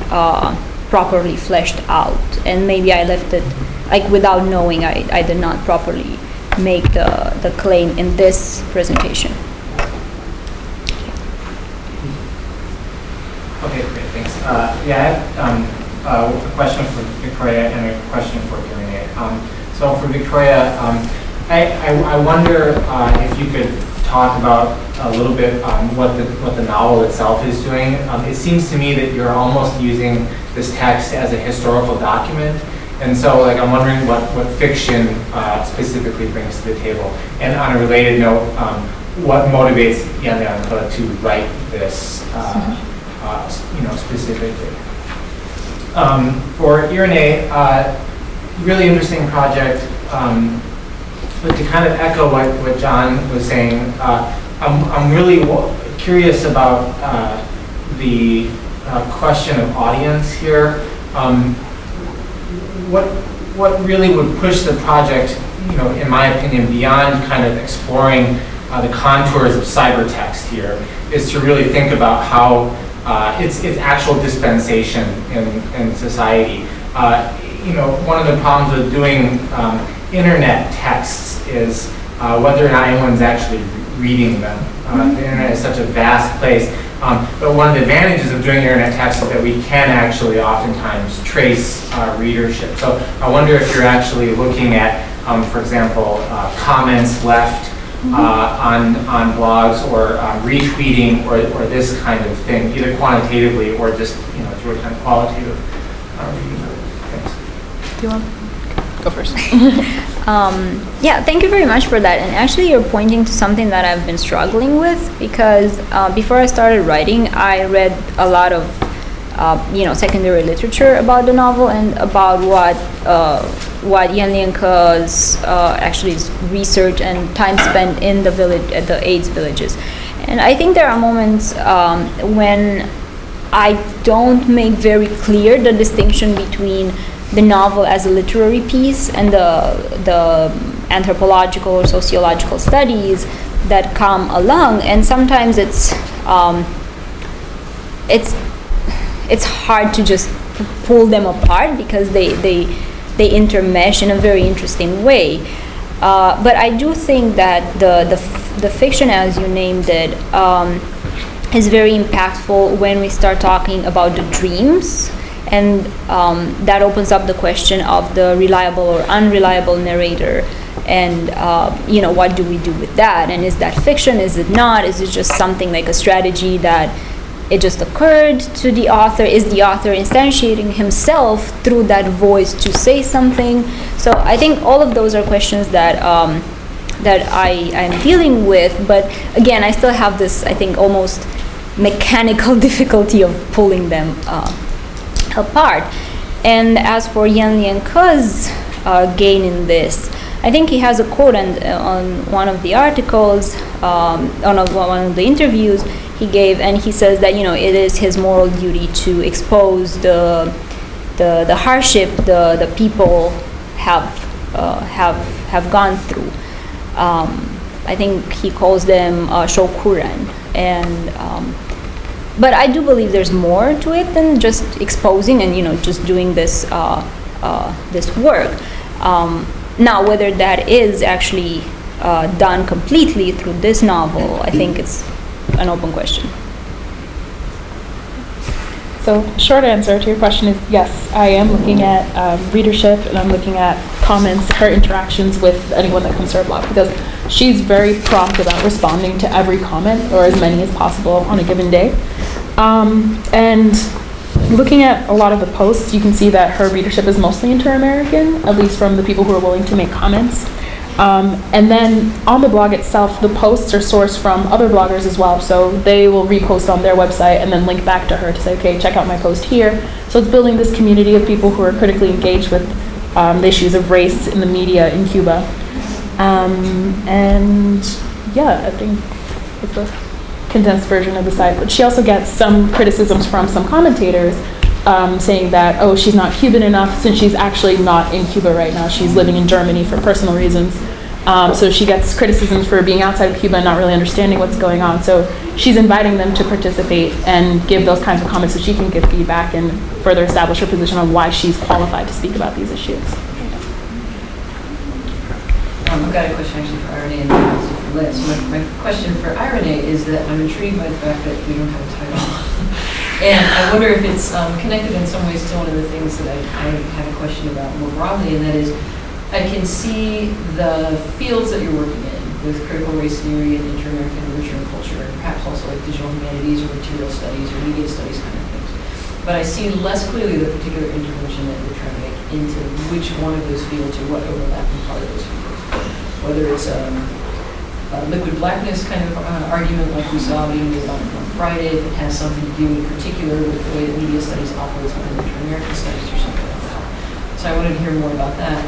properly fleshed out. And maybe I left it, like, without knowing, I did not properly make the claim in this presentation. Okay, great, thanks. Yeah, I have a question for Victoria and a question for Renee. So for Victoria, I wonder if you could talk about a little bit what the novel itself is doing. It seems to me that you're almost using this text as a historical document, and so I'm wondering what fiction specifically brings to the table. And on a related note, what motivates Yanlianke to write this, specifically? For Irene, really interesting project. But to kind of echo what John was saying, I'm really curious about the question of audience here. What really would push the project, in my opinion, beyond kind of exploring the contours of cybertext here, is to really think about how its actual dispensation in society. One of the problems with doing internet texts is whether or not anyone's actually reading them. The internet is such a vast place. But one of the advantages of doing internet text is that we can actually oftentimes trace readership. So I wonder if you're actually looking at, for example, comments left on blogs, or retweeting, or this kind of thing, either quantitatively or just through a kind of qualitative reading. Thanks. Do you want? Go first. Yeah, thank you very much for that. And actually, you're pointing to something that I've been struggling with, because before I started writing, I read a lot of, secondary literature about the novel and about what Yanlianke's actually research and time spent in the village, at the AIDS villages. And I think there are moments when I don't make very clear the distinction between the novel as a literary piece and the anthropological or sociological studies that come along, and sometimes it's hard to just pull them apart because they intermesh in a very interesting way. But I do think that the fiction, as you named it, is very impactful when we start talking about the dreams, and that opens up the question of the reliable or unreliable narrator, and what do we do with that, and is that fiction, is it not, is it just something like a strategy that it just occurred to the author, is the author instantiating himself through that voice to say something? So I think all of those are questions that I'm dealing with, but again, I still have this, I think, almost mechanical difficulty of pulling them apart. And as for Yan Lian Ke's gain in this, I think he has a quote on one of the articles, on one of the interviews he gave, and he says that it is his moral duty to expose the hardship the people have gone through. I think he calls them shokuren, and but I do believe there's more to it than just exposing and just doing this this work. Now, whether that is actually done completely through this novel, I think it's an open question. So, short answer to your question is yes, I am looking at readership, and I'm looking at comments, her interactions with anyone that comes to her blog, because she's very prompt about responding to every comment, or as many as possible on a given day. And looking at a lot of the posts, you can see that her readership is mostly inter-American, at least from the people who are willing to make comments. And then on the blog itself, the posts are sourced from other bloggers as well. So they will repost on their website and then link back to her to say, okay, check out my post here. So it's building this community of people who are critically engaged with the issues of race in the media in Cuba. And yeah, I think it's a condensed version of the site. But she also gets some criticisms from some commentators saying that, oh, she's not Cuban enough, since she's actually not in Cuba right now. She's living in Germany for personal reasons. So she gets criticisms for being outside of Cuba and not really understanding what's going on. So she's inviting them to participate and give those kinds of comments so she can give feedback and further establish her position on why she's qualified to speak about these issues. I've got a question actually for Irene and then also for Liz. So my question for Irene is that I'm intrigued by the fact that we don't have a title. And I wonder if it's connected in some ways to one of the things that I had a question about more broadly, and that is, I can see the fields that you're working in with critical race theory and inter-American literature and culture, and perhaps also like digital humanities or material studies or media studies kind of things. But I see less clearly the particular intervention that you're trying to make into which one of those fields or what overlapping part of those fields. Whether it's liquid blackness kind of argument like we saw being made on Friday, if it has something to do in particular with the way that media studies operates within inter-American studies or something like that. So I wanted to hear more about that.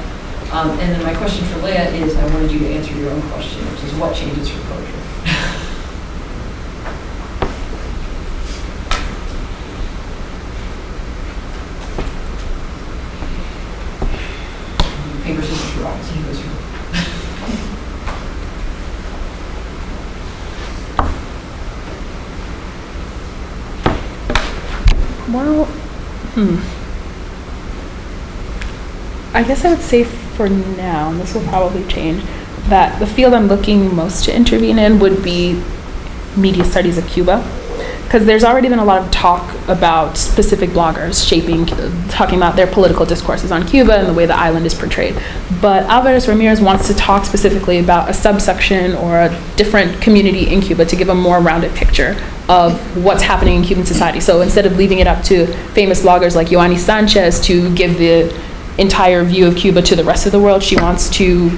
And then my question for Leah is, I wanted you to answer your own question, which is what changes for poetry? Paper, scissors, rock, so he goes through. Well, I guess I would say for now, and this will probably change, that the field I'm looking most to intervene in would be media studies of Cuba. Because there's already been a lot of talk about specific bloggers talking about their political discourses on Cuba and the way the island is portrayed. But Alvarez Ramirez wants to talk specifically about a subsection or a different community in Cuba to give a more rounded picture of what's happening in Cuban society. So instead of leaving it up to famous bloggers like Yoani Sanchez to give the entire view of Cuba to the rest of the world, she wants to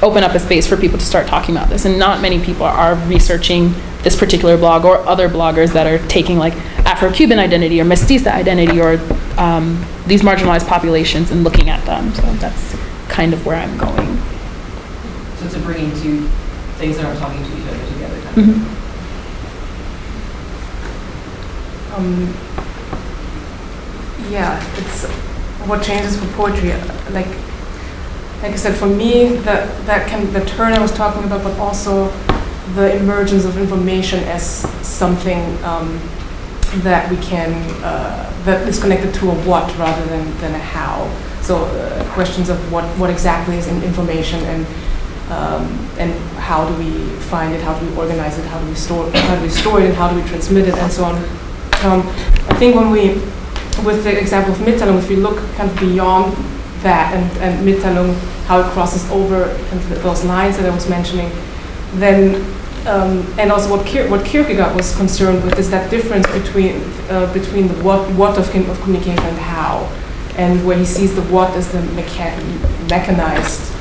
open up a space for people to start talking about this. And not many people are researching this particular blog or other bloggers that are taking like Afro-Cuban identity or Mestiza identity or these marginalized populations and looking at them. So that's kind of where I'm going. So it's a bringing two things that aren't talking to each other together. Kind of. Mm-hmm. Yeah, it's what changes for poetry. Like, I like I said, for me, the turn I was talking about, but also the emergence of information as something that we can, that is connected to a what rather than a how. So questions of what exactly is information, and how do we find it, how do we organize it, how do we store it, and how do we transmit it, and so on. I think with the example of Mitteilung, if we look kind of beyond that and Mitteilung, how it crosses over those lines that I was mentioning, then and also what Kierkegaard was concerned with is that difference between the what of communication and how, and where he sees the what as the mechanized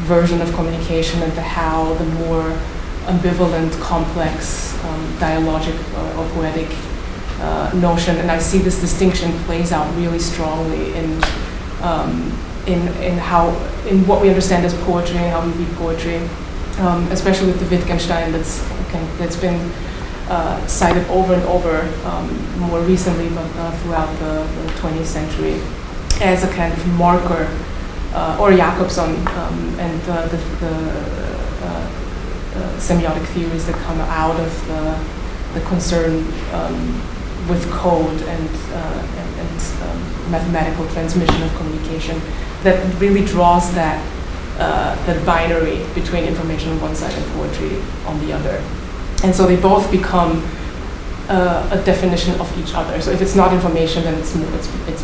version of communication, and the how, the more ambivalent, complex, dialogic or poetic notion. And I see this distinction plays out really strongly in what we understand as poetry and how we read poetry, especially with the Wittgenstein that's been cited over and over more recently, but throughout the 20th century, as a kind of marker, or Jacobson and the semiotic theories that come out of the concern with code and mathematical transmission of communication, that really draws that binary between information on one side and poetry on the other. And so they both become a definition of each other. So if it's not information, then it's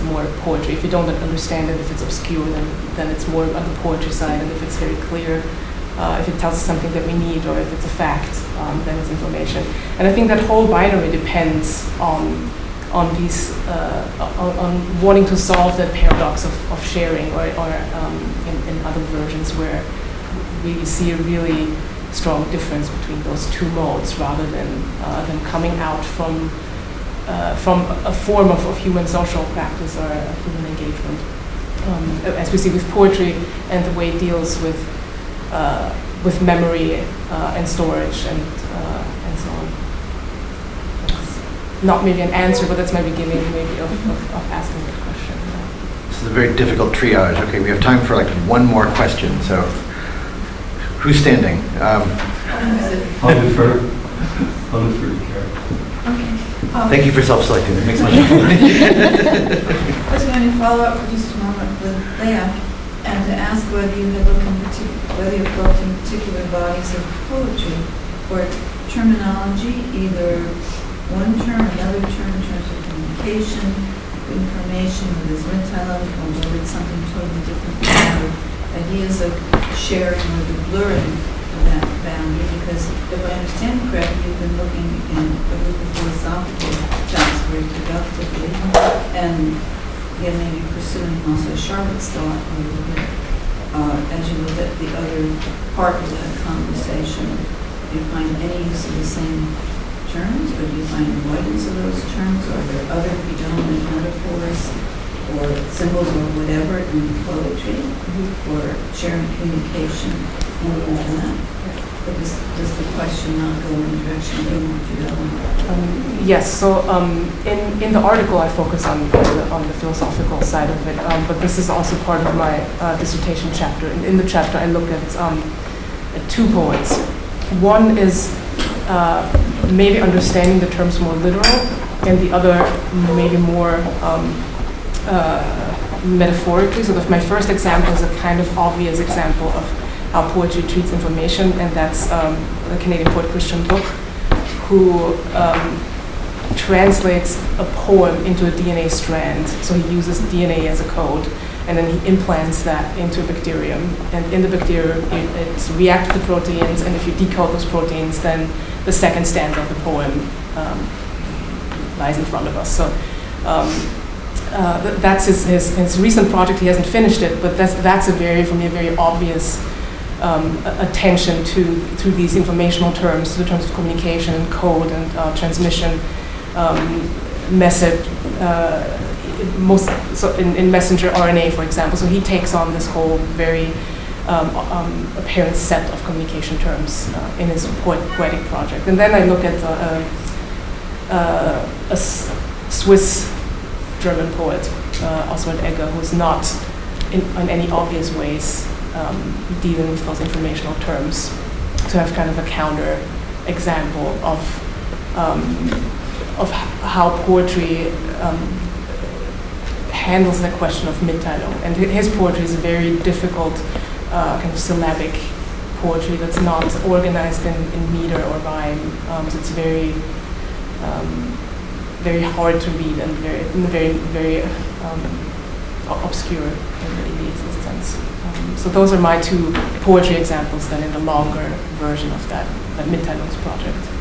more poetry. If you don't understand it, if it's obscure, then it's more on the poetry side. And if it's very clear, if it tells us something that we need, or if it's a fact, then it's information. And I think that whole binary depends on these on wanting to solve that paradox of sharing, or in other versions where we see a really strong difference between those two modes, rather than them coming out from a form of human social practice or human engagement, as we see with poetry and the way it deals with memory and storage and so on. That's not maybe an answer, but that's my beginning maybe of asking that question. This is a very difficult triage. Okay, we have time for like one more question. So, who's standing? I'll defer to Karen. Okay. Thank you for self-selecting. It makes much sense. I was going to follow up for just a moment with Leah and to ask whether you had looked whether you've looked in particular bodies of poetry or terminology, either one term, another term in terms of communication, information, whether it's Mitteilung, or whether it's something totally different, ideas of sharing or the blurring of that boundary. Because if I understand correctly, you've been looking in a group of philosophical texts very productively, and again, maybe pursuing also Charlotte's thought a little bit as you look at the other part of that conversation. Do you find any use of the same terms, or do you find avoidance of those terms? Are there other predominant metaphors or symbols or whatever in poetry for sharing communication and all that? Or does the question not go in the direction you want to go? Yes, so in the article I focus on the philosophical side of it, but this is also part of my dissertation chapter. In the chapter I look at two poets. One is maybe understanding the terms more literal, and the other maybe more metaphorically. So my first example is a kind of obvious example of how poetry treats information, and that's the Canadian poet Christian Book, who translates a poem into a DNA strand. So he uses DNA as a code, and then he implants that into a bacterium. And in the bacterium, it reacts to the proteins, and if you decode those proteins, then the second stanza of the poem lies in front of us. So that's his recent project. He hasn't finished it, but that's for me a very obvious attention to these informational terms, to the terms of communication and code and transmission, message, in messenger RNA, for example. So he takes on this whole very apparent set of communication terms in his poetic project. And then I look at a Swiss German poet, Oswald Egger, who's not in any obvious ways dealing with those informational terms, to have kind of a counter example of how poetry handles the question of Mitteilung. And his poetry is a very difficult kind of syllabic poetry that's not organized in meter or rhyme. So it's very very hard to read and very obscure in the existence. So those are my two poetry examples then in the longer version of that Mitteilungsproject.